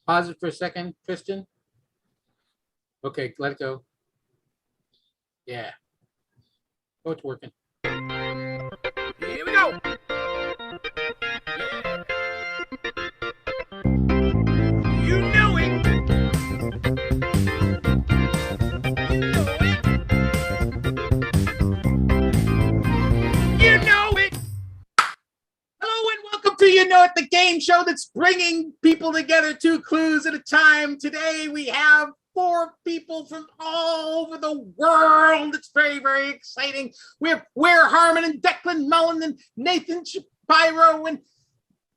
Pause it for a second, Kristen. Okay, let it go. Yeah. Oh, it's working. Here we go. You know it. You know it. Hello and welcome to You Know It, the game show that's bringing people together 2 clues at a time. Today we have 4 people from all over the world. It's very, very exciting. We have Ware Harmon and Declan Mullen and Nathan Shapiro and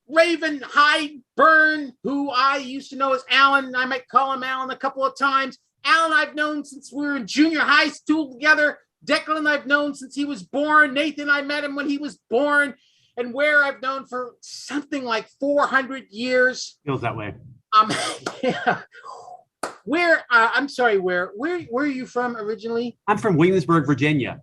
Raven Hyde-Byrne, who I used to know as Alan. I might call him Alan a couple of times. Alan I've known since we were in junior high school together. Declan I've known since he was born. Nathan, I met him when he was born. And Ware I've known for something like 400 years. Feels that way. Yeah. Where I'm sorry, where are you from originally? I'm from Williamsburg, Virginia.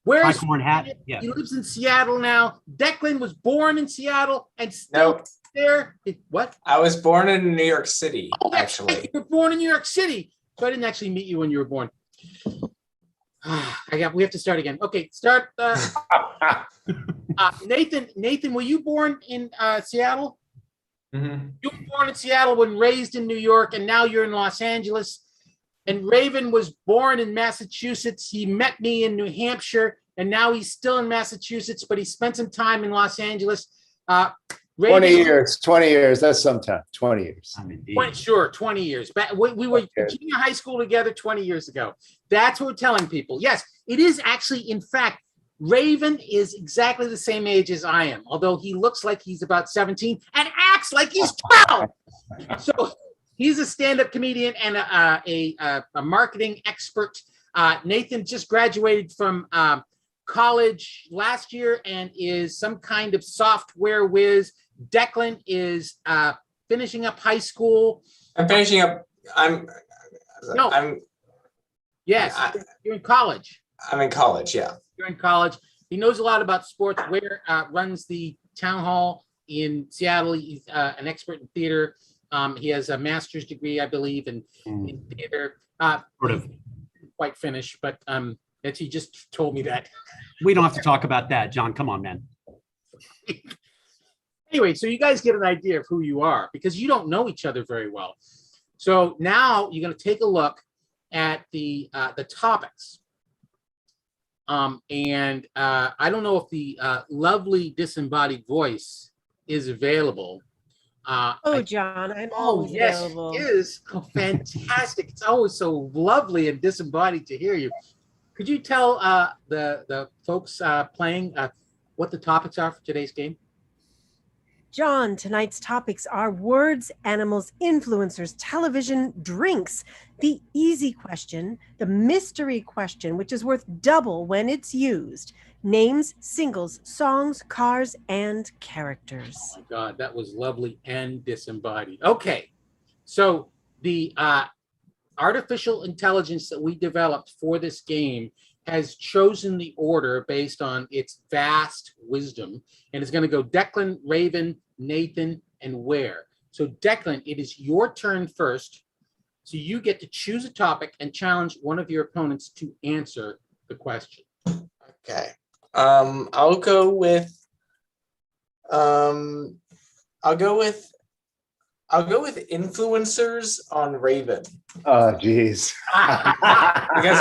Where is Tricorn hat? Yeah. He lives in Seattle now. Declan was born in Seattle and still Nope. there. What? I was born in New York City, Oh, that's actually. right. You were born in New York City. So I didn't actually meet you when you were born. We have to start again. Okay, start. Nathan, were you born in Seattle? Mhm. You were born in Seattle and raised in New York, and now you're in Los Angeles. And Raven was born in Massachusetts. He met me in New Hampshire, and now he's still in Massachusetts, but he spent some time in Los Angeles. Raven, 20 years. That's sometime. 20 years. I'm indeed. 20 years. We were in junior high school together 20 years ago. That's what we're telling people. Yes, it is actually, in fact, Raven is exactly the same age as I am, although he looks like he's about 17 and acts like he's 12. So he's a stand-up comedian and a marketing expert. Nathan just graduated from college last year and is some kind of software whiz. Declan is finishing up high school. I'm finishing up. Yes, you're in college. I'm in college. Yeah. You're in college. He knows a lot about sports. Ware runs the town hall in Seattle. He's an expert in theater. He has a master's degree, I believe, in theater. Sort of. Quite finished, but he just told me that. We don't have to talk about that, John. Come on, man. Anyway, so you guys get an idea of who you are because you don't know each other very well. So now you're going to take a look at the topics. And I don't know if the lovely disembodied voice is available. John, I'm always available. Yes, it is. Oh, fantastic. It's always so lovely and disembodied to hear you. Could you tell the folks playing what the topics are for today's game? John, tonight's topics are words, animals, influencers, television, drinks, the easy question, the mystery question, which is worth double when it's used, names, singles, songs, cars, and characters. Oh my God, that was lovely and disembodied. Okay, so the artificial intelligence that we developed for this game has chosen the order based on its vast wisdom, and it's going to go Declan, Raven, Nathan, and Ware. So Declan, it is your turn first. So you get to choose a topic and challenge one of your opponents to answer the question. Okay. I'll go with influencers on Raven. Oh, geez. Because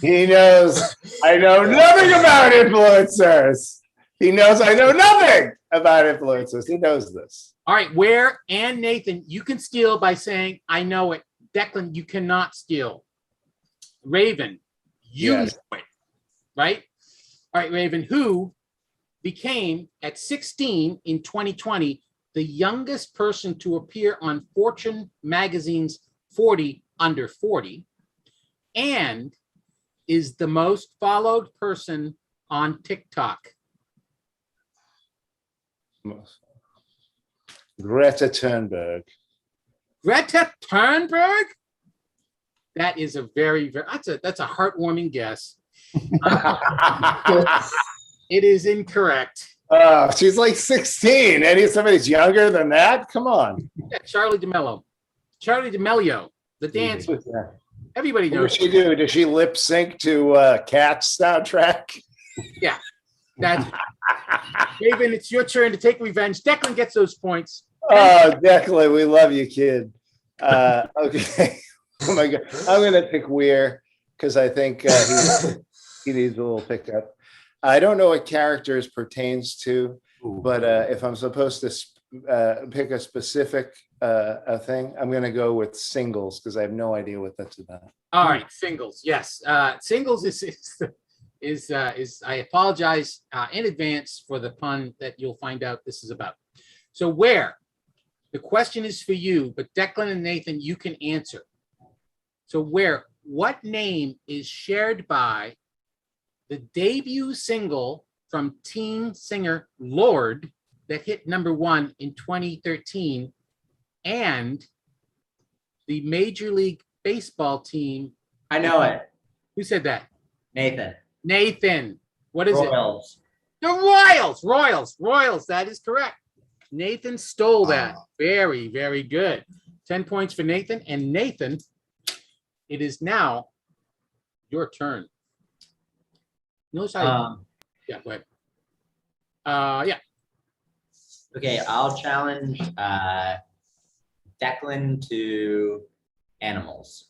He knows I know nothing about influencers. He knows I know nothing about influencers. He knows this. All right, Ware and Nathan, you can steal by saying, I know it. Declan, you cannot steal. Raven, you Yes. know it, right? All right, Raven, who became at 16 in 2020 the youngest person to appear on Fortune magazine's 40 under 40 and is the most followed person on TikTok. Greta Thunberg. Greta Thunberg? That is a that's a heartwarming guess. It is incorrect. She's like 16. Somebody's younger than that? Come on. Yeah, Charlie D'Amelio. Charlie D'Amelio, the dancer. Everybody What knows. does she do? Does she lip sync to Cats soundtrack? That's Raven, it's your turn to take revenge. Declan gets those points. Oh, Declan, we love you, kid. Okay. Oh my God. I'm going to pick Weir because I think he needs a little pickup. I don't know what characters pertains to, but if I'm supposed to pick a specific thing, I'm going to go with Singles because I have no idea what that's about. All right, Singles. Yes, Singles is I apologize in advance for the pun that you'll find out this is about. So where? The question is for you, but Declan and Nathan, you can answer. So where? What name is shared by the debut single from teen singer Lorde that hit #1 in 2013 and the Major League Baseball team? I know it. Who said that? Nathan. Nathan. What is Royals. it? The Royals. That is correct. Nathan stole that. Very, very good. 10 points for Nathan. And Nathan, it is now your turn. Notice how yeah, go ahead. Yeah. Okay, I'll challenge Declan to animals.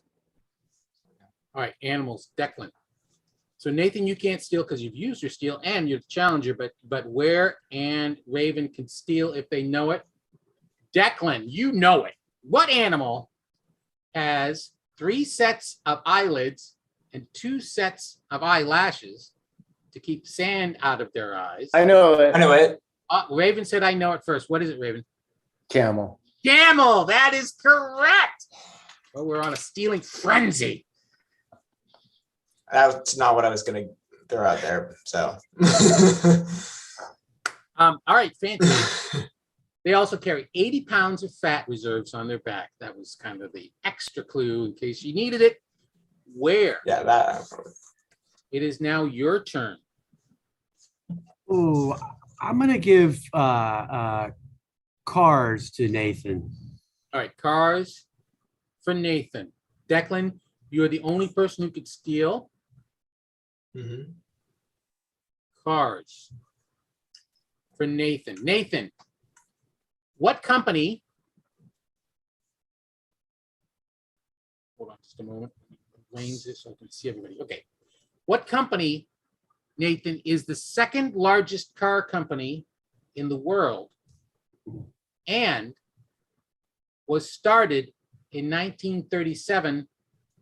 All right, animals, Declan. So Nathan, you can't steal because you've used your steal and you're the challenger, but Ware and Raven can steal if they know it. Declan, you know it. What animal has 3 sets of eyelids and 2 sets of eyelashes to keep sand out of their eyes? I know it. I know it. Raven said, I know it first. What is it, Raven? Camel. Camel. That is correct. Well, we're on a stealing frenzy. That's not what I was going to throw out there. So. All right, fantastic. They also carry 80 pounds of fat reserves on their back. That was kind of the extra clue in case you needed it. Where? Yeah, that. It is now your turn. Ooh, I'm gonna give Cars to Nathan. All right, cars for Nathan. Declan, you are the only person who could steal Mhm. cars for Nathan. Nathan, what company? Hold on just a moment. Range this so I can see everybody. Okay. What company, Nathan, is the second largest car company in the world and was started in 1937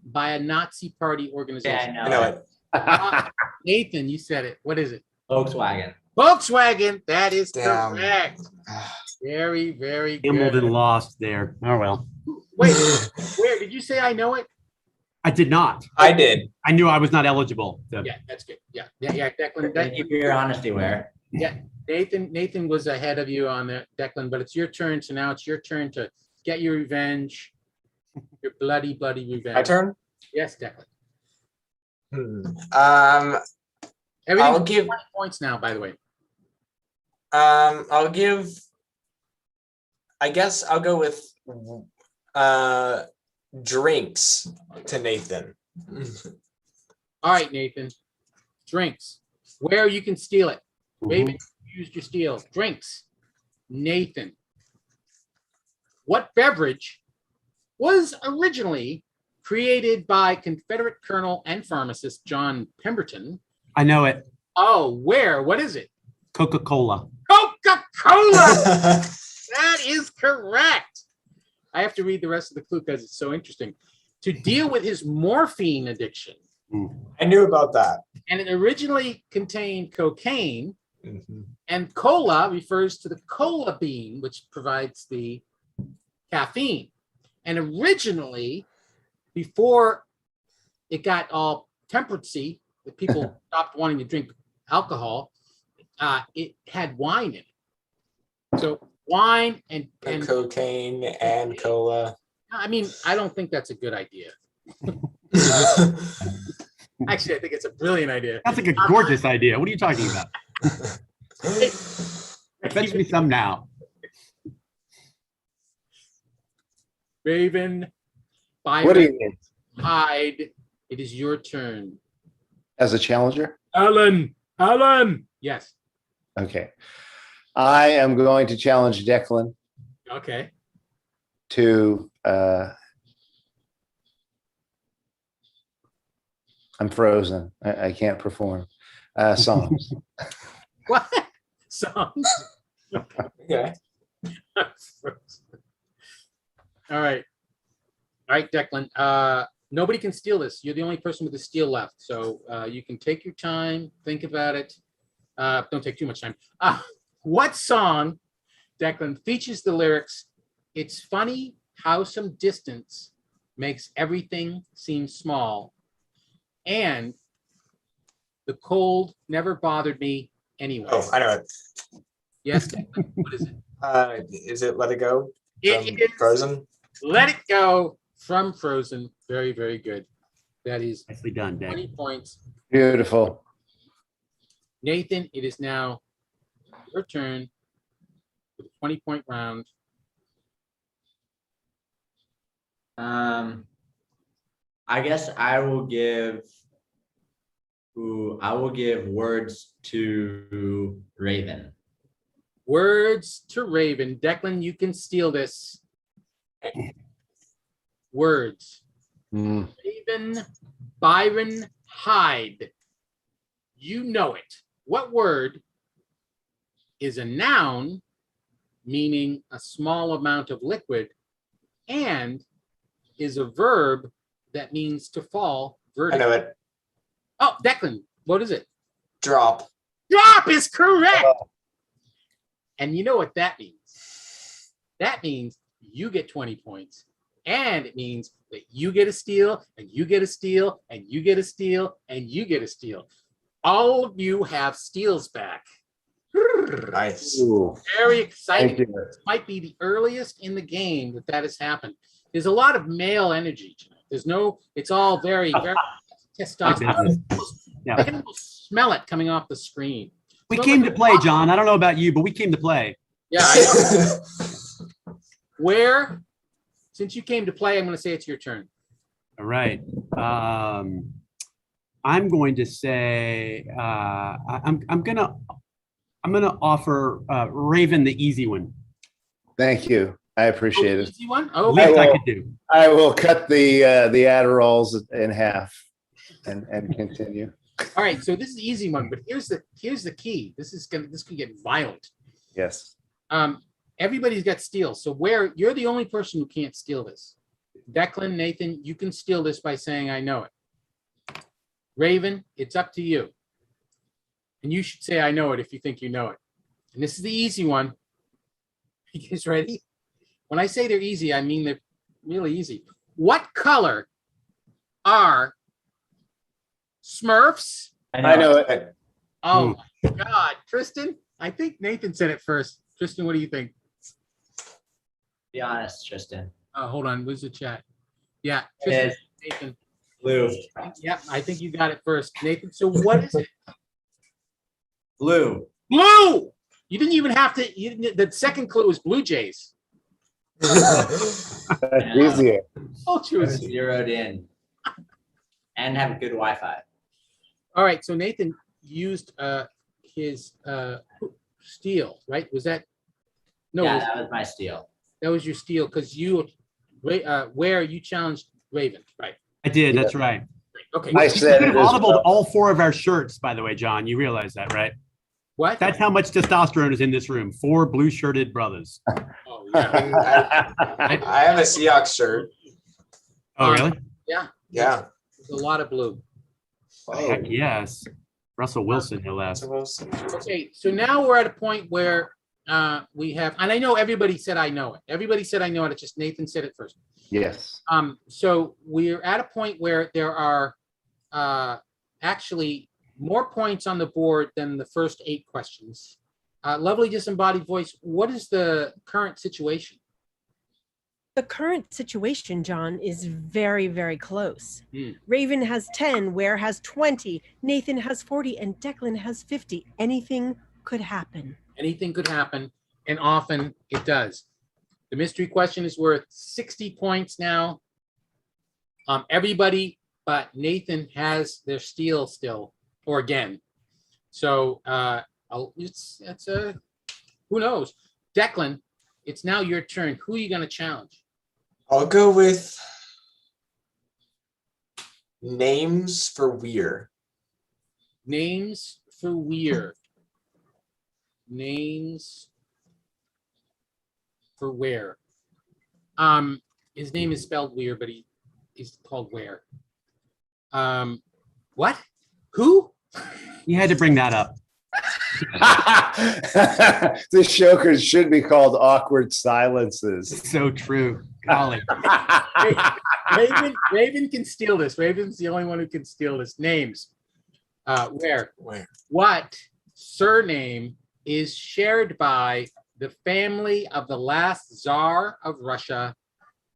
by a Nazi party Yeah, organization? I know it. Nathan, you said it. What is it? Volkswagen. Volkswagen. That is Damn. correct. Very, very Hamilton good. lost there. Oh well. Wait, where did you say I know it? I did not. I did. I knew I was not eligible. So- Yeah, that's good. Yeah. Declan. Thank you for your honesty, Ware. Nathan was ahead of you on that, Declan, but it's your turn. So now it's your turn to get your revenge. Your bloody, bloody revenge. My turn. Yes, Declan. I'll Everything give. 20 points now, by the way. I'll give. I guess I'll go with drinks to Nathan. All right, Nathan. Drinks. Where you can steal it. Mhm. Raven, you used your steal. Drinks. Nathan. What beverage was originally created by Confederate Colonel and pharmacist John Pemberton? I know it. Oh, where? What is it? Coca-Cola. Coca-Cola! That is correct. I have to read the rest of the clue because it's so interesting. To deal with his morphine addiction. I knew about that. And it originally contained cocaine, and cola refers to the cola bean, which provides the caffeine. And originally, before it got all temperatcy, that people stopped wanting to drink alcohol, it had wine in it. So wine and Cocaine and cola. I mean, I don't think that's a good idea. Actually, I think it's a brilliant idea. That's like a gorgeous idea. What are you talking about? Fetch me some now. Raven, What do you Byron, mean? Hyde, it is your turn. As a challenger? Alan. Yes. Okay. I am going to challenge Declan Okay. to I'm frozen. I can't perform songs. What? Songs. Okay. All right. All right, Declan. Nobody can steal this. You're the only person with the steal left. So you can take your time, think about it. Don't take too much time. What song, Declan, features the lyrics, "It's funny how some distance makes everything seem small, and the cold never bothered me anyway." Oh, I know it. Yes, Declan, what is it? Is it Let It Go? It is Frozen? Let It Go from Frozen. Very, very good. That is Nicely done, Dick. 20 points. Beautiful. Nathan, it is now your turn for the 20-point round. I guess I will give words to Raven. Words to Raven. Declan, you can steal this. Words. Mm. Raven, Byron, Hyde. You know it. What word is a noun, meaning a small amount of liquid, and is a verb that means to fall I vertically? know it. Oh, Declan, what is it? Drop. Drop is correct. And you know what that means? That means you get 20 points. And it means that you get a steal, and you get a steal, and you get a steal, and you get a steal. All of you have steals back. Nice. Ooh, Very thank exciting. you. This might be the earliest in the game that that has happened. There's a lot of male energy tonight. There's no, it's all very, very testosterone. Yeah. I can almost smell it coming off the screen. We Smells came like to play, John. I don't know about you, but we came to play. Yeah, I know. Where, since you came to play, I'm going to say it's your turn. All right. I'm going to say I'm gonna offer Raven the easy one. Thank you. I appreciate it. Easy one? At Oh, least I will. could do. I will cut the Adderalls in half and continue. all right. So this is the easy one, but here's the key. This could get violent. Yes. Everybody's got steal. So where you're the only person who can't steal this. Declan, Nathan, you can steal this by saying I know it. Raven, it's up to you. And you should say I know it if you think you know it. And this is the easy one. You guys ready? When I say they're easy, I mean they're really easy. What color are Smurfs? I know it. Oh my God, Tristan, I think Nathan said it first. Tristan, what do you think? Be honest, Tristan. Hold on, where's the chat? Yeah, Tristan, It's Nathan. blue. Yep, I think you got it first, Nathan. So what is it? Blue. Blue. You didn't even have to. The second clue was Blue Jays. That's easier. Oh, I was zeroed in. And have good Wi-Fi. all right. So Nathan used his steal, right? Was that? No, Yeah, that was my steal. that was your steal because you, where you challenged Raven, right? I did. That's right. Okay. I You said could it have as audibled well. all four of our shirts, by the way, John. You realize that, right? What? That's how much testosterone is in this room. 4 blue-shirted brothers. Oh, yeah. I have a Seahawks shirt. Oh, really? Yeah. There's a lot of blue. Heck yes. Russell Wilson, no less. Okay, so now we're at a point where we have, and I know everybody said I know it. Everybody said I know it. It's just Nathan said it first. Yes. So we're at a point where there are actually more points on the board than the first 8 questions. Lovely disembodied voice. What is the current situation? The current situation, John, is very, very close. Hmm. Raven has 10, Ware has 20, Nathan has 40, and Declan has 50. Anything could happen. Anything could happen, and often it does. The mystery question is worth 60 points now. Everybody but Nathan has their steal still, or again. So who knows? Declan, it's now your turn. Who are you going to challenge? I'll go with names for Weir. Names for Weir. Names for Where. His name is spelled Weir, but he's called Where. What? Who? You had to bring that up. This show should be called Awkward Silences. So true. Golly. Raven can steal this. Raven's the only one who can steal this. Names. Where? What surname is shared by the family of the last Tsar of Russia?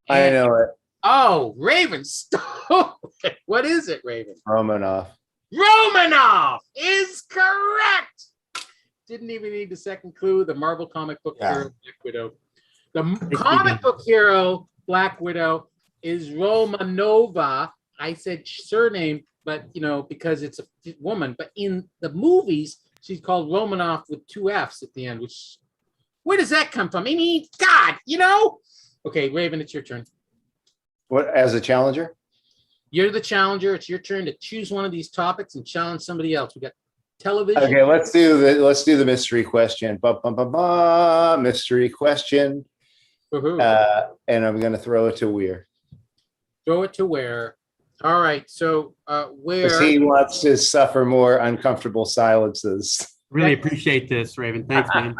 I know it. Oh, Raven stole it. What is it, Raven? Romanov. Romanov is correct. Didn't even need the second clue. The Marvel comic book hero, Black Widow. The comic book hero, Black Widow, is Romanova. I said surname, but because it's a woman. But in the movies, she's called Romanov with 2 F's at the end. Which, where does that come from? I mean, God, Okay, Raven, it's your turn. What, as a challenger? You're the challenger. It's your turn to choose one of these topics and challenge somebody else. We got television. Okay, let's do the mystery question. Mystery question. Woohoo. And I'm going to throw it to Weir. Throw it to Where. All right. So Where? Because he wants to suffer more uncomfortable silences. Really appreciate this, Raven. Thanks, man.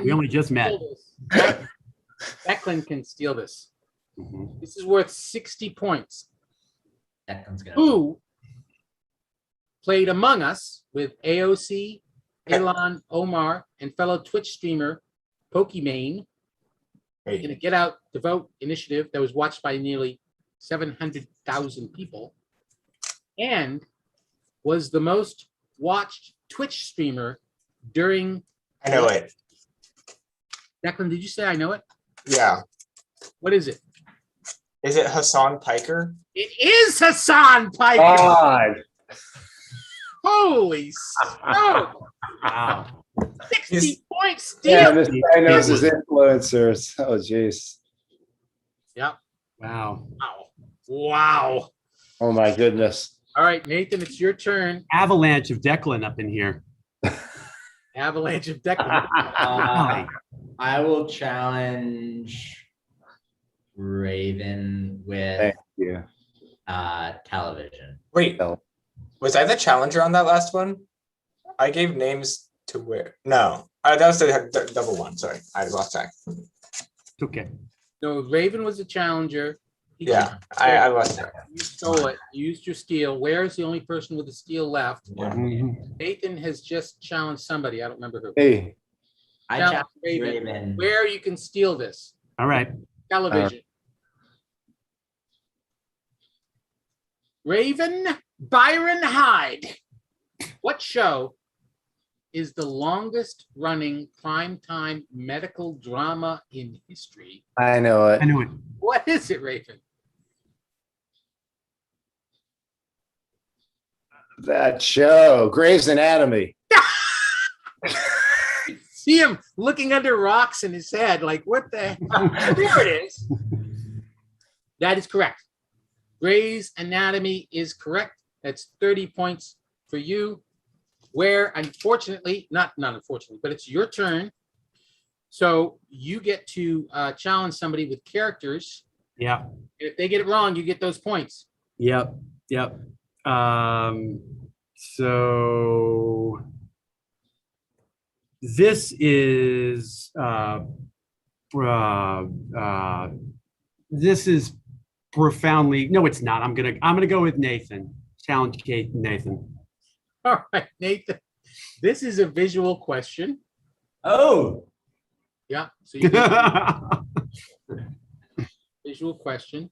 We only just met. Declan can steal this. Mhm. This is worth 60 points. Declan's gonna. Who played Among Us with AOC, Elon, Omar, and fellow Twitch streamer Pokimane in a Get Out to Vote initiative that was watched by nearly 700,000 people, and was the most watched Twitch streamer during. I know it. Declan, did you say I know it? Yeah. What is it? Is it Hassan Piker? It is Hassan Piker. God. Holy smoke. Wow. 60 points Yeah, steal. this guy knows his influencers. Oh, jeez. Yep. Wow. Wow. Oh, my goodness. All right, Nathan, it's your turn. Avalanche of Declan up in here. Avalanche of Declan. I will challenge Raven with Thank you. television. Wait, was I the challenger on that last one? I gave names to where? No, that was the double one. Sorry, I lost track. It's okay. No, Raven was the challenger. Yeah, I lost track. You stole it. You used your steal. Where is the only person with the steal left? Yeah. Mhm. Nathan has just challenged somebody. I don't remember who. Hey, I Challenge challenge Raven. Raven. Where you can steal this? All right. Television. Raven Byron Hyde. What show is the longest running primetime medical drama in history? I know it. I knew it. What is it, Raven? That show, Grey's Anatomy. See him looking under rocks in his head, like, what the hell? There it is. That is correct. Grey's Anatomy is correct. That's 30 points for you. Where, unfortunately, not unfortunately, but it's your turn. So you get to challenge somebody with characters. Yeah. If they get it wrong, you get those points. Yep. Yep. So this is this is profoundly, no, it's not. I'm gonna go with Nathan. Challenge Kate Nathan. All right, Nathan. This is a visual question. Oh, Yeah. So you get visual question.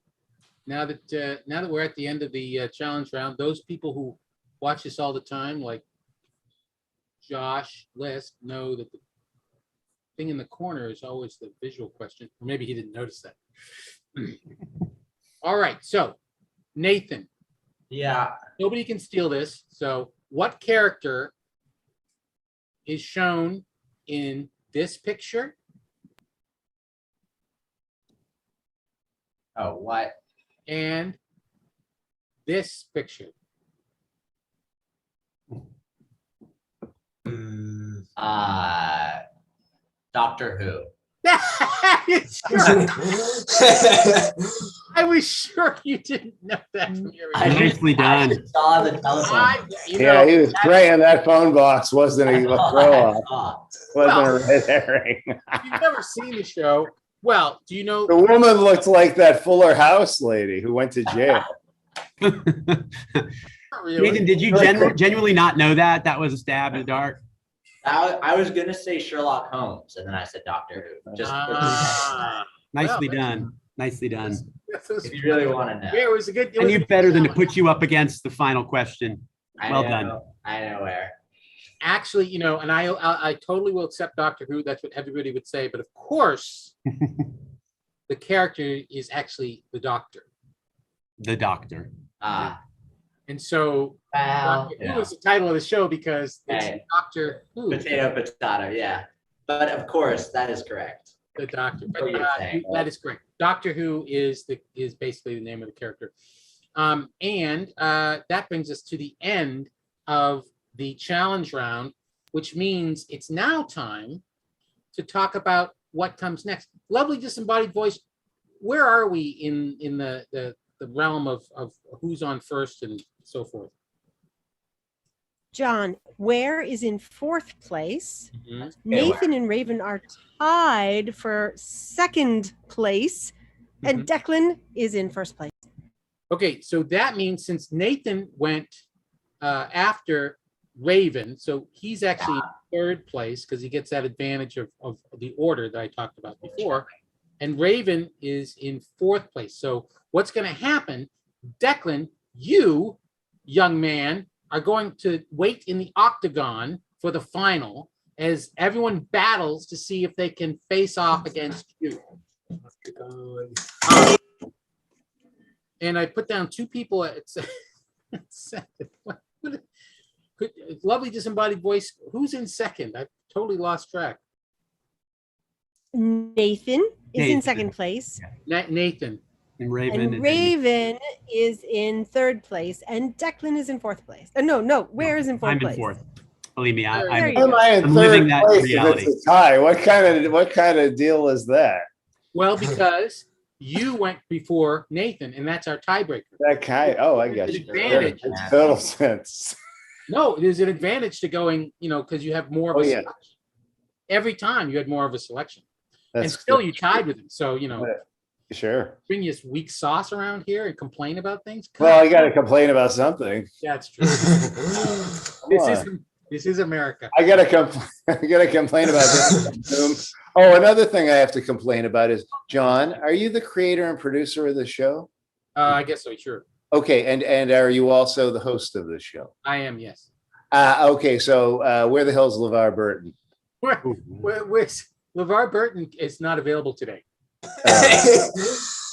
Now that we're at the end of the challenge round, those people who watch this all the time, like Josh, List know that the thing in the corner is always the visual question, or maybe he didn't notice that. All right, so Nathan, Yeah. nobody can steal this. So what character is shown in this picture? Oh, what? And this picture. Doctor Who. I was sure you didn't know that from your I reaction. Nicely I done. just saw the telephone. Yeah, he was spraying that phone box, wasn't he? A throw off. Oh, Wasn't a red herring. You've never seen the show. Well, do you know? The woman looked like that Fuller House lady who went to jail. Not really. Nathan, did you genuinely not know that? That was a stab in the dark. I was gonna say Sherlock Holmes, and then I said Doctor Who. Just Nicely Well, done. Nicely done. if you really want to know. Yeah, it was a good. It I was knew a good better than to challenge. put you up against the final question. Well done. I know where. Actually, you know, and I totally will accept Doctor Who. That's what everybody would say. But of course, the character is actually the Doctor, The doctor. and so Well, Doctor yeah. Who is the title of the show because it's Hey. Doctor Who, Potato, potato, yeah. But of course, that is correct. the Doctor. But What do you think? that is correct. Doctor Who is basically the name of the character, and that brings us to the end of the challenge round, which means it's now time to talk about what comes next. Lovely disembodied voice, where are we in the realm of who's on first and so forth? John, Ware is in fourth place. Mhm. Nathan and Raven are tied for second place, and Declan is in first place. Okay, so that means since Nathan went after Raven, so he's actually in third place because he gets that advantage of the order that I talked about before. And Raven is in fourth place. So what's going to happen, Declan, you, young man, are going to wait in the octagon for the final as everyone battles to see if they can face off against you. And I put down two people at second. Lovely disembodied voice. Who's in second? I've totally lost track. Nathan is in Nathan. second place, Nathan. And Raven. and Raven is in third place, and Declan is in fourth place. No, Ware is in fourth I'm place. in fourth. Believe me, There I'm you Why am I in I'm living third that place if reality. it's a tie? What kind of deal is that? Well, because you went before Nathan, and that's our tiebreaker. That kind. Oh, I got It's you. an advantage. Makes total sense. No, there's an advantage to going, because you have more of Oh, a yeah. selection. Every time you had more of a selection. And That's still good. you tied with him. So, Sure. bring this weak sauce around here and complain about things. Come Well, on. you got to complain about something. That's true. Come This is America. I gotta complain about this. Oh, another thing I have to complain about is, John, are you the creator and producer of the show? I guess so, sure. Okay, and are you also the host of the show? I am, yes. Okay, so where the hell's LeVar Burton? LeVar Burton is not available today.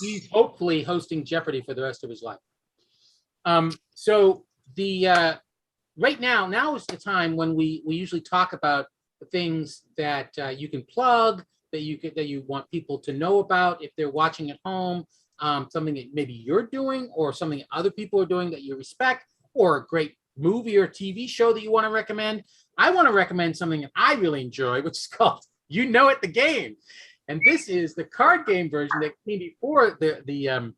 He's hopefully hosting Jeopardy for the rest of his life. So the right now is the time when we usually talk about the things that you can plug, that you want people to know about if they're watching at home, something that maybe you're doing or something that other people are doing that you respect, or a great movie or TV show that you want to recommend. I want to recommend something that I really enjoy, which is called You Know It, the Game. And this is the card game version that came before the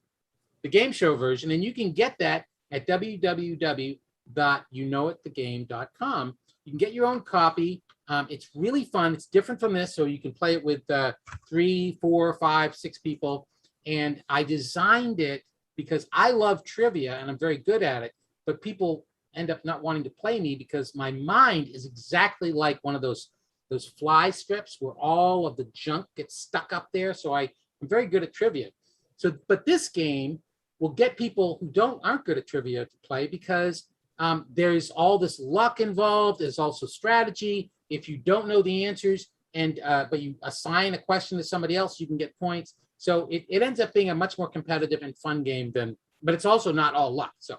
game show version. And you can get that at www.youknowitthegame.com. You can get your own copy. It's really fun. It's different from this, so you can play it with 3, 4, 5, 6 people. And I designed it because I love trivia and I'm very good at it, but people end up not wanting to play me because my mind is exactly like one of those fly strips where all of the junk gets stuck up there. So I'm very good at trivia. So, but this game will get people who aren't good at trivia to play because There's all this luck involved. There's also strategy. If you don't know the answers and but you assign a question to somebody else, you can get points. So it ends up being a much more competitive and fun game than, but it's also not all luck. So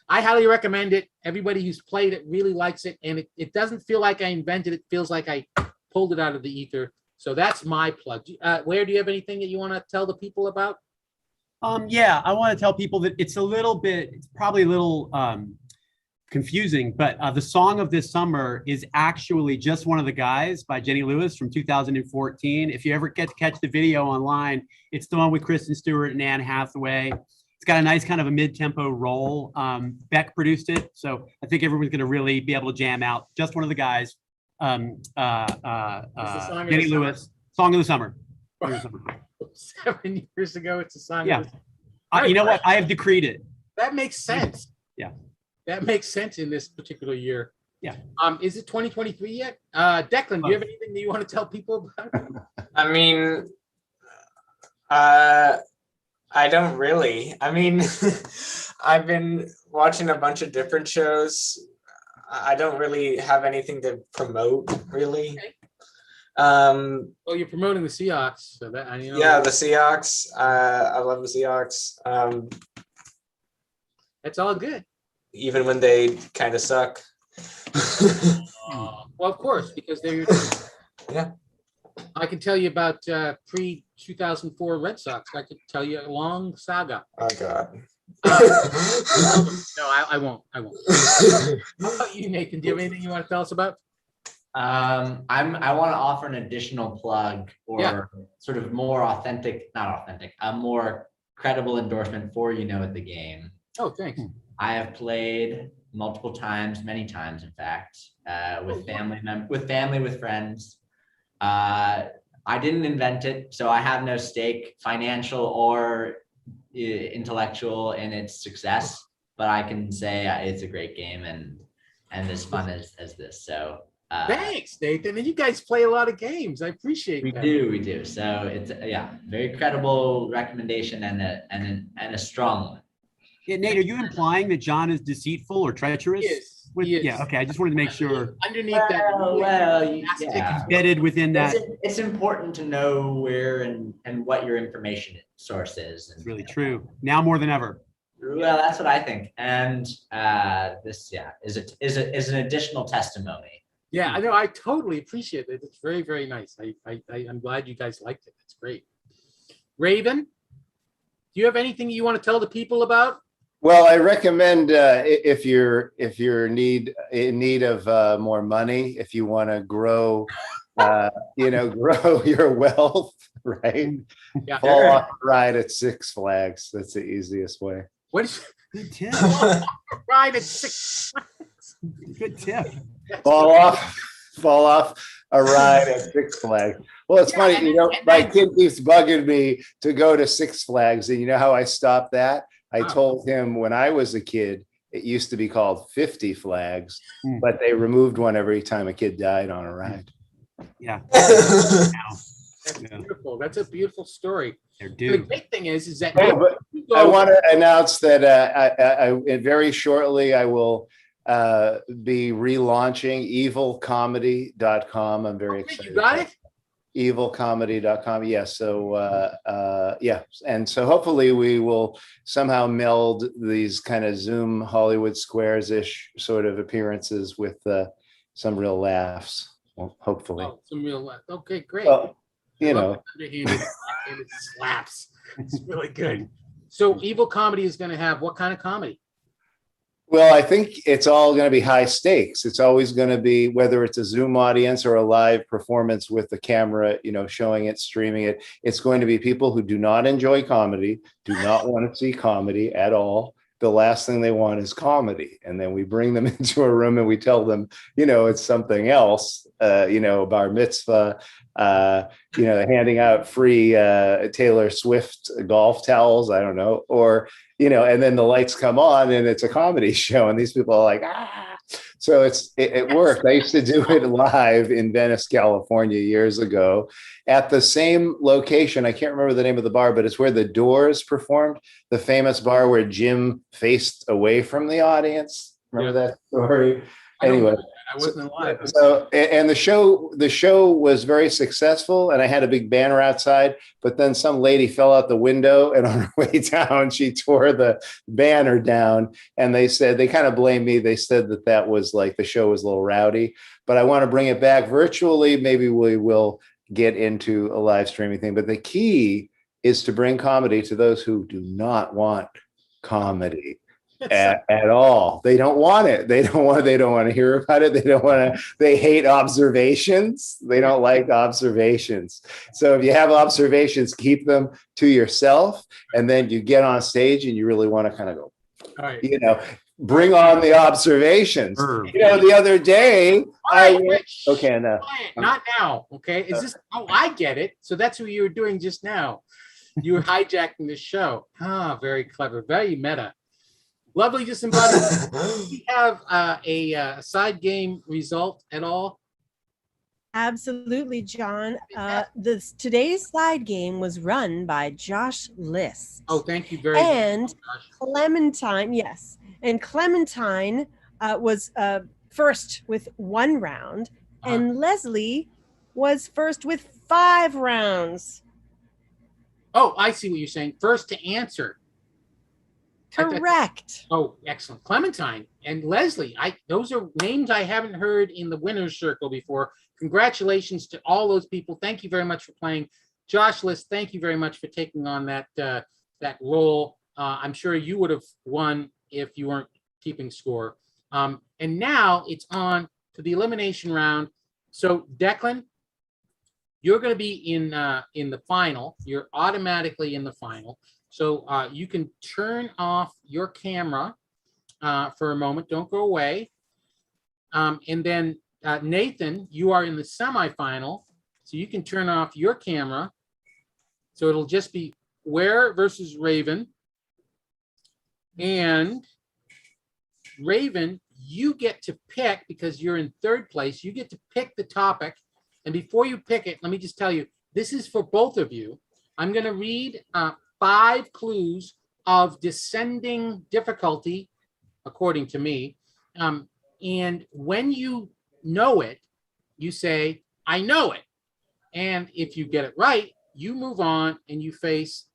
I highly recommend it. Everybody who's played it really likes it. And it doesn't feel like I invented it. It feels like I pulled it out of the ether. So that's my plug. Where do you have anything that you want to tell the people about? Yeah, I want to tell people that it's probably a little confusing, but the song of this summer is actually Just One of the Guys by Jenny Lewis from 2014. If you ever get to catch the video online, it's the one with Kristen Stewart and Anne Hathaway. It's got a nice kind of a mid-tempo roll. Beck produced it, so I think everyone's going to really be able to jam out. Just One of the Guys. Jenny Lewis, Song of the Summer. 7 years ago, it's a song. Yeah. You know what? I have decreed it. That makes sense. Yeah. That makes sense in this particular year. Yeah. Is it 2023 yet? Declan, do you have anything that you want to tell people about? I mean, I don't really. I mean, I've been watching a bunch of different shows. I don't really have anything to promote, really. Okay. Well, you're promoting the Seahawks, so that yeah, the Seahawks. I love the Seahawks. That's all good. Even when they kind of suck. Well, of course, because they're your team. Yeah. I can tell you about pre-2004 Red Sox. I could tell you a long saga. Oh God. No, I won't. I won't. How about you, Nathan? Do you have anything you want to tell us about? I want to offer an additional plug or sort of more authentic, not authentic, a more credible endorsement for at the game. Oh, thanks. I have played multiple times, many times, in fact, with with friends. I didn't invent it, so I have no stake, financial or intellectual, in its success. But I can say it's a great game and as fun as this. So thanks, Nathan. And you guys play a lot of games. I appreciate that. We do. So it's very credible recommendation and a strong one. Yeah, Nate, are you implying that John is deceitful or treacherous? He is. Yeah, okay. I just wanted to make sure. Underneath that, Embedded within that. It's important to know where and what your information source is. It's really true. Now more than ever. Well, that's what I think. And this is an additional testimony. Yeah, I know. I totally appreciate it. It's very, very nice. I'm glad you guys liked it. It's great. Raven, do you have anything you want to tell the people about? Well, I recommend if you're in need of more money, if you want to grow, grow your wealth, right? Yeah. Fall off a ride at Six Flags. That's the easiest way. What is Good tip. ride at Six Flags? Good tip. Fall off a ride at Six Flags. Well, it's funny, my kid keeps bugging me to go to Six Flags, and you know how I stopped that? I told him when I was a kid, it used to be called 50 Flags, but they removed one every time a kid died on a ride. Yeah. That's beautiful. That's a beautiful story. They're The due. great thing is that Oh, but I want to announce that I very shortly I will be relaunching evilcomedy.com. I'm very excited. You got it? Evilcomedy.com. Yes. So and so hopefully we will somehow meld these kind of Zoom Hollywood Squares-ish sort of appearances with some real laughs. Well, hopefully. Oh, some real. Okay, great. Well, Underhanded slaps. It's really good. So, Evil Comedy is going to have what kind of comedy? Well, I think it's all going to be high stakes. It's always going to be, whether it's a Zoom audience or a live performance with the camera, showing it, streaming it. It's going to be people who do not enjoy comedy, do not want to see comedy at all. The last thing they want is comedy. And then we bring them into a room and we tell them, it's something else, bar mitzvah, handing out free Taylor Swift golf towels, I don't know, or, and then the lights come on and it's a comedy show and these people are like, ah. So it worked. I used to do it live in Venice, California years ago at the same location. I can't remember the name of the bar, but it's where the Doors performed, the famous bar where Jim faced away from the audience. Remember that story? I don't Anyway. know. I wasn't alive. So, and the show was very successful, and I had a big banner outside, but then some lady fell out the window, and on her way down, she tore the banner down, and they kind of blamed me. They said that was like the show was a little rowdy, but I want to bring it back virtually. Maybe we will get into a live streaming thing, but the key is to bring comedy to those who do not want comedy. At all. They don't want it. They don't want to hear about it. They hate observations. They don't like observations. So if you have observations, keep them to yourself. And then you get on stage and you really want to kind of go, All right. bring on the observations. The other day, okay, no. Not now. Okay. Is this, I get it. So that's what you were doing just now. You were hijacking the show. Very clever. Very meta. Lovely disembodied. Do we have a side game result at all? Absolutely, John. Today's side game was run by Josh List. Oh, thank you very and much. Josh. Clementine, yes. And Clementine was first with 1 round, and Leslie was first with 5 rounds. Oh, I see what you're saying. First to answer. Correct. Oh, excellent. Clementine and Leslie. Those are names I haven't heard in the winner's circle before. Congratulations to all those people. Thank you very much for playing. Josh List, thank you very much for taking on that role. I'm sure you would have won if you weren't keeping score. And now it's on to the elimination round. So Declan, you're going to be in the final. You're automatically in the final. So you can turn off your camera for a moment. Don't go away. And then Nathan, you are in the semifinal. So you can turn off your camera. So it'll just be Ware versus Raven. And Raven, you get to pick, because you're in 3rd place, you get to pick the topic. And before you pick it, let me just tell you, this is for both of you. I'm going to read 5 clues of descending difficulty, according to me. And when you know it, you say, I know it. And if you get it right, you move on and you face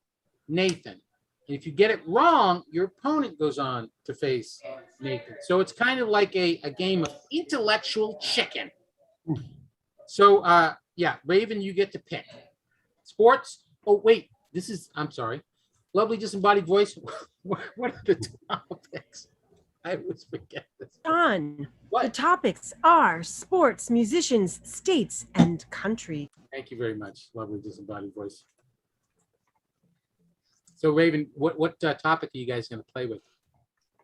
Nathan. And if you get it wrong, your opponent goes on to face Nathan. So it's kind of like a game of intellectual chicken. So, yeah, Raven, you get to pick. Sports. Oh, wait. I'm sorry. Lovely disembodied voice. What are the topics? I always forget this. John, What? the topics are sports, musicians, states, and country. Thank you very much. Lovely disembodied voice. So Raven, what topic are you guys going to play with?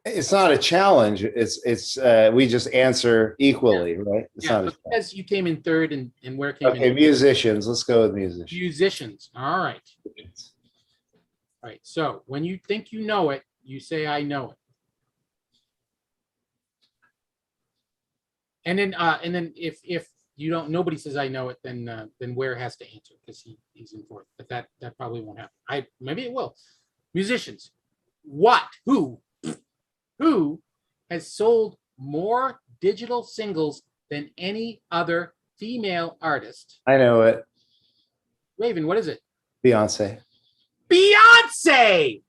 It's not a challenge. It's we just answer equally, right? It's Yeah, not a because you came in 3rd and Ware came Okay, in. musicians. Let's go with musicians. Musicians. All right. All right. So when you think you know it, you say, I know it. And then if you don't, nobody says I know it, then Ware has to answer because he's in 4th. But that probably won't happen. Maybe it will. Musicians. Who has sold more digital singles than any other female artist? I know it. Raven, what is it? Beyonce. Beyonce!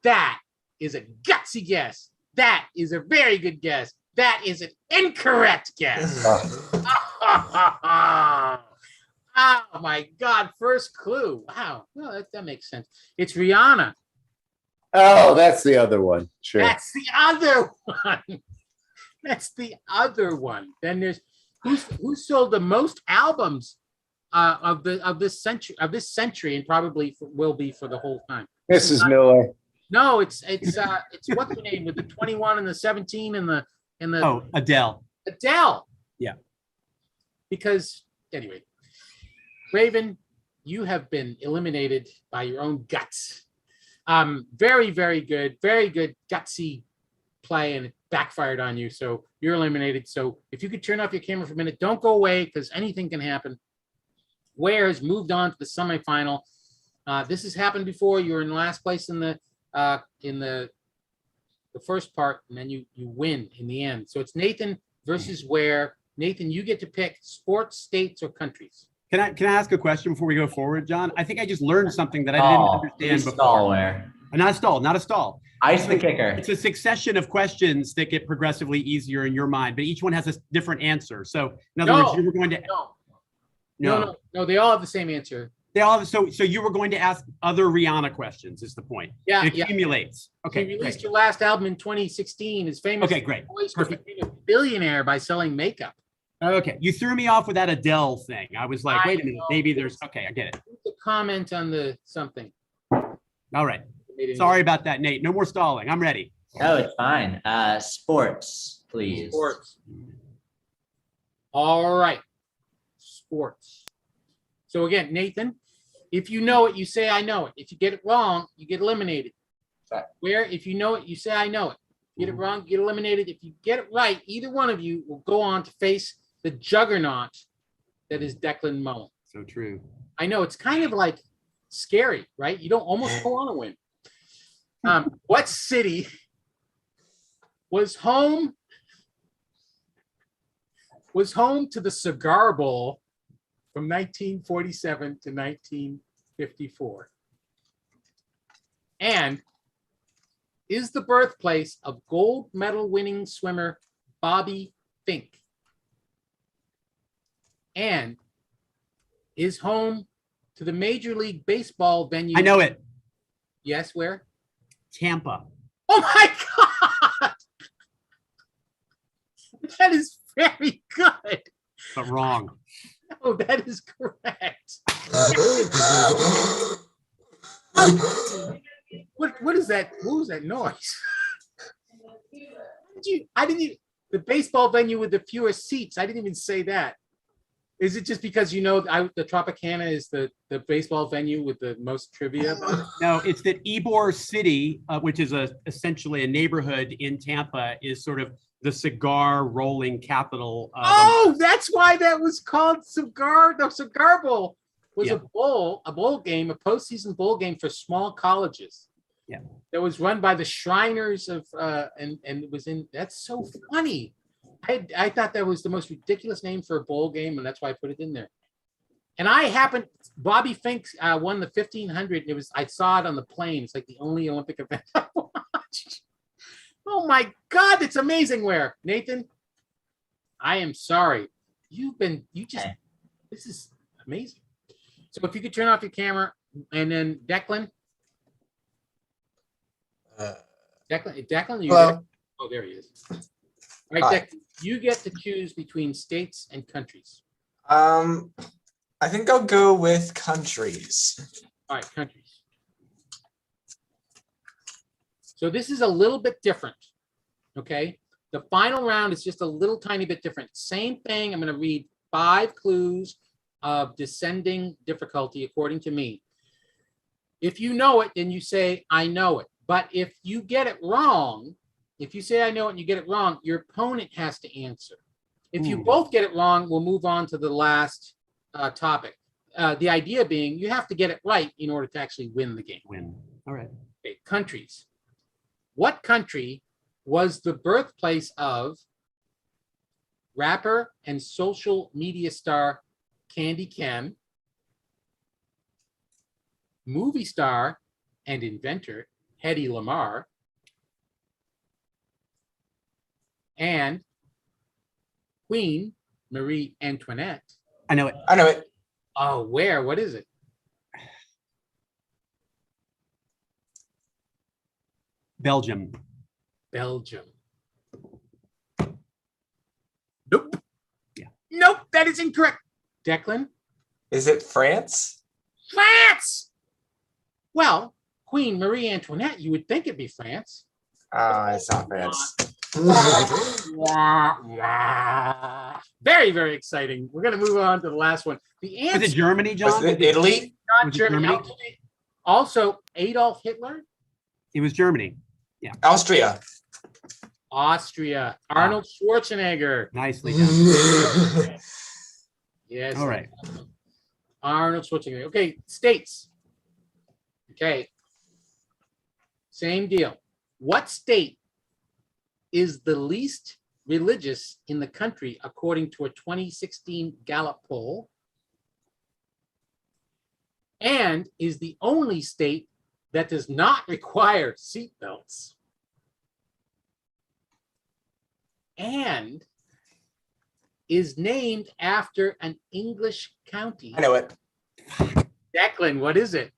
That is a gutsy guess. That is a very good guess. That is an incorrect guess. Oh my God, first clue. Wow, well, that makes sense. It's Rihanna. Oh, that's the other one. Sure. That's the other one. That's the other one. Then there's who sold the most albums of this century, and probably will be for the whole time. Mrs. Miller. No, it's what's her name with the 21 and the 17 and the Oh, Adele. Adele. Yeah. Because anyway, Raven, you have been eliminated by your own guts. Very, very good gutsy play, and it backfired on you. So you're eliminated. So if you could turn off your camera for a minute, don't go away because anything can happen. Ware has moved on to the semifinal. This has happened before. You were in last place in the the first part, and then you win in the end. So it's Nathan versus Ware. Nathan, you get to pick sports, states, or countries. Can I ask a question before we go forward, John? I think I just learned something that I didn't Oh, understand please before. stall where. Not a stall, not a stall. Ice the kicker. It's a succession of questions that get progressively easier in your mind, but each one has a different answer. So in other words, you were going to No, they all have the same answer. They all have, so you were going to ask other Rihanna questions is the point. Yeah, It yeah. accumulates. Okay, He released great. your last album in 2016. His famous Okay, great. voice Perfect. became a billionaire by selling makeup. Okay, you threw me off with that Adele thing. I was like, I wait a minute, know. maybe there's, okay, I get it. The comment on the something. All right. Sorry about that, Nate. No more stalling. I'm ready. Oh, it's fine. Sports, please. Sports. All right. Sports. So again, Nathan, if you know it, you say I know it. If you get it wrong, you get eliminated. Right. Where if you know it, you say I know it. If you get it wrong, you get eliminated. If you get it right, either one of you will go on to face the juggernaut that is Declan Mullen. So true. I know it's kind of like scary, right? You don't almost go on to win. What city was home to the Cigar Bowl from 1947 to 1954? And is the birthplace of gold medal winning swimmer Bobby Fink? And is home to the Major League Baseball venue? I know it. Yes, where? Tampa. Oh my God! That is very good. But wrong. Oh, that is correct. What is that? What was that noise? I didn't even, the baseball venue with the fewest seats. I didn't even say that. Is it just because you know the Tropicana is the baseball venue with the most trivia about it? No, it's that Ybor City, which is essentially a neighborhood in Tampa, is sort of the cigar rolling capital. Oh, that's why that was called Cigar. The Cigar Bowl was Yeah. a bowl game, a postseason bowl game for small colleges. Yeah. That was run by the Shriners of and it was in. That's so funny. I thought that was the most ridiculous name for a bowl game, and that's why I put it in there. And Bobby Fink won the 1500. It was, I saw it on the plane. It's like the only Olympic event I watched. Oh my God, it's amazing. Where, Nathan? I am sorry. This is amazing. So if you could turn off your camera, and then Declan. Declan, you Hello. oh, there he is. All right, Hi. Declan, you get to choose between states and countries. I think I'll go with countries. All right, countries. So this is a little bit different, okay? The final round is just a little tiny bit different. Same thing, I'm gonna read 5 clues of descending difficulty according to me. If you know it, then you say, I know it. But if you get it wrong, if you say I know it and you get it wrong, your opponent has to answer. If you both get it wrong, we'll move on to the last topic. The idea being you have to get it right in order to actually win the game. Win. All right. Okay, countries. What country was the birthplace of rapper and social media star Candy Ken, movie star and inventor Hedy Lamarr, and Queen Marie Antoinette? I know it. I know it. Oh, where? What is it? Belgium. Belgium. Nope. Yeah. Nope, that is incorrect. Declan? Is it France? France! Well, Queen Marie Antoinette, you would think it'd be France. It's not France. Wah, wah. Very, very exciting. We're going to move on to the last one. The Was answer it Germany, Was John? it Italy? not was it Germany. Germany? Also, Adolf Hitler, It was Germany. Austria. Austria, Arnold Schwarzenegger. Nicely done. Yes. All right. Arnold Schwarzenegger. Okay, states. Okay. Same deal. What state is the least religious in the country, according to a 2016 Gallup poll, and is the only state that does not require seatbelts, and is named after an English county. I know it. Declan, what is it?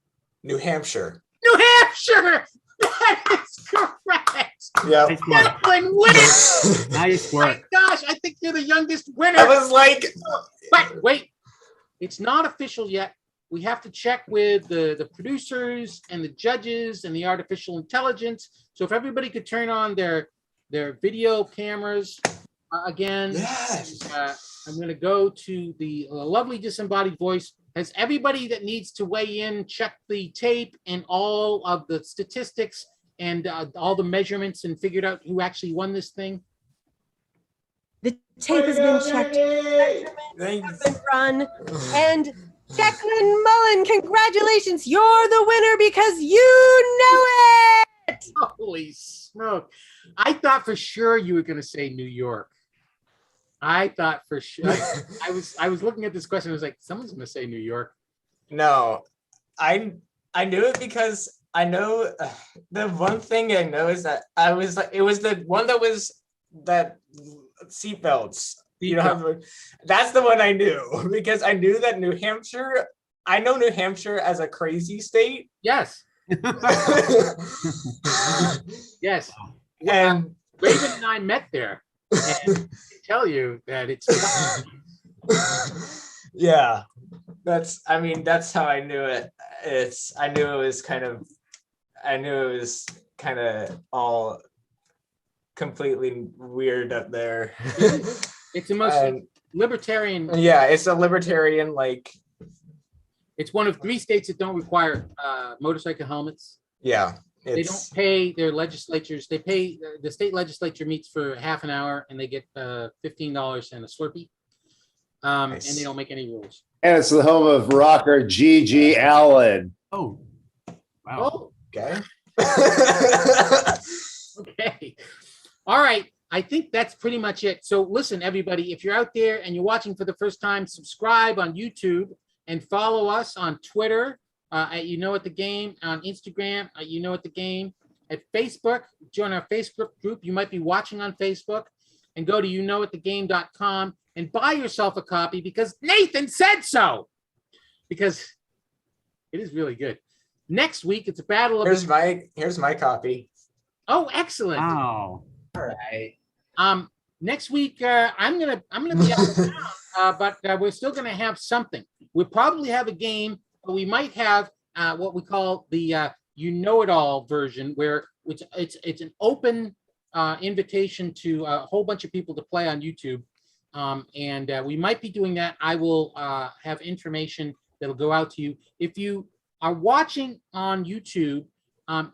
New Hampshire. New Hampshire! That is correct. Yeah. Nice work. Declan wins! Nice My work. gosh, I think you're the youngest winner. I was like, But wait, it's not official yet. We have to check with the producers and the judges and the artificial intelligence. So if everybody could turn on their video cameras again. yes. I'm going to go to the lovely disembodied voice. Has everybody that needs to weigh in checked the tape and all of the statistics and all the measurements and figured out who actually won this thing? The tape has been checked, Thanks. been run, and Declan Mullen, congratulations! You're the winner because you know it. Holy smoke. I thought for sure you were going to say New York. I thought for sure. I was looking at this question. I was like, someone's going to say New York. No, I knew it because I know the one thing I know is that I was like, it was the one that was that seatbelts. You know, that's the one I knew because I knew that New Hampshire. I know New Hampshire as a crazy state. Yes. Yes. And Raven and I met there. And I can tell you that it's yeah, that's how I knew it. I knew it was kind of all completely weird up there. it's the most And, libertarian. yeah, it's a libertarian, like, It's one of 3 states that don't require motorcycle helmets. yeah, They don't pay their legislatures. They pay the state legislature meets for half an hour and they get $15 and a Slurpee. And Nice. they don't make any rules. And it's the home of rocker Gigi Allen. Oh, wow. Oh, okay. okay. All right. I think that's pretty much it. So listen, everybody, if you're out there and you're watching for the first time, subscribe on YouTube and follow us on Twitter at You Know What the Game, on Instagram at You Know What the Game, at Facebook. Join our Facebook group. You might be watching on Facebook, and go to youknowwhatthegame.com and buy yourself a copy because Nathan said so. Because it is really good. Next week, it's a battle of. Here's my copy. Oh, excellent. Wow. All right. Next week, I'm gonna be out of town, but we're still gonna have something. We'll probably have a game, but we might have what we call the You Know It All version, where it's an open invitation to a whole bunch of people to play on YouTube, and we might be doing that. I will have information that'll go out to you. If you are watching on YouTube,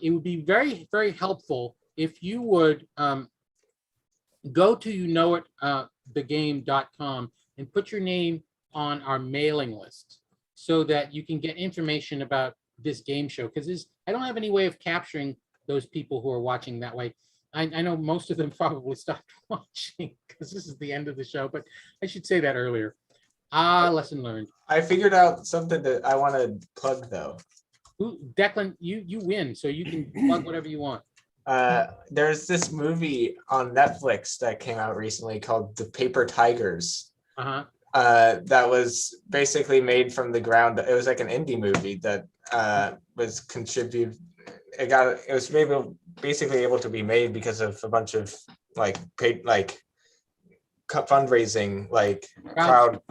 it would be very, very helpful if you would go to youknowitthegame.com and put your name on our mailing list so that you can get information about this game show. Because I don't have any way of capturing those people who are watching that way. I know most of them probably stopped watching because this is the end of the show, but I should say that earlier. Lesson learned. I figured out something that I want to plug though. Ooh, Declan, you win, so you can plug whatever you want. There's this movie on Netflix that came out recently called The Paper Tigers. Uh-huh. That was basically made from the ground. It was like an indie movie that was contributed. It was basically able to be made because of a bunch of fundraising, like crowd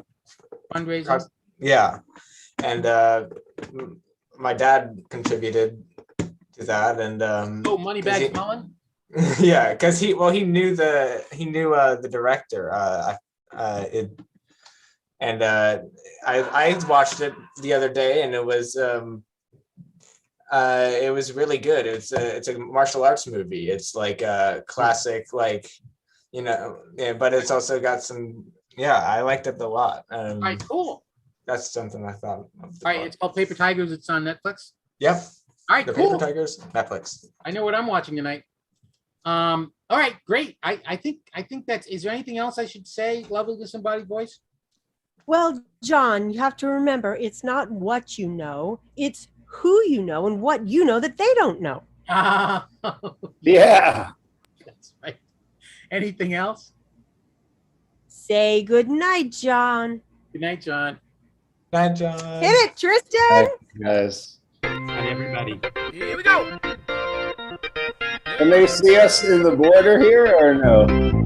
Fundraising. yeah, and my dad contributed to that, and Oh, Moneybag Mullen? yeah, because he knew the director. I watched it the other day, and it was really good. It's a martial arts movie. It's like a classic, like, you know, yeah, but it's also got some. Yeah, I liked it a lot. All right, cool. That's something I thought of. All right, it's called Paper Tigers. It's on Netflix. Yep. All right, The cool. Paper Tigers, Netflix. I know what I'm watching tonight. All right, great. I think that's. Is there anything else I should say? Lovely disembodied voice. Well, John, you have to remember it's not what you know, it's who you know and what you know that they don't know. Yeah. That's right. Anything else? Say good night, John. Good night, John. Bye, John. Hit it, Tristan. All right, guys. Hi, everybody. Here we go. Can they see us in the border here or no?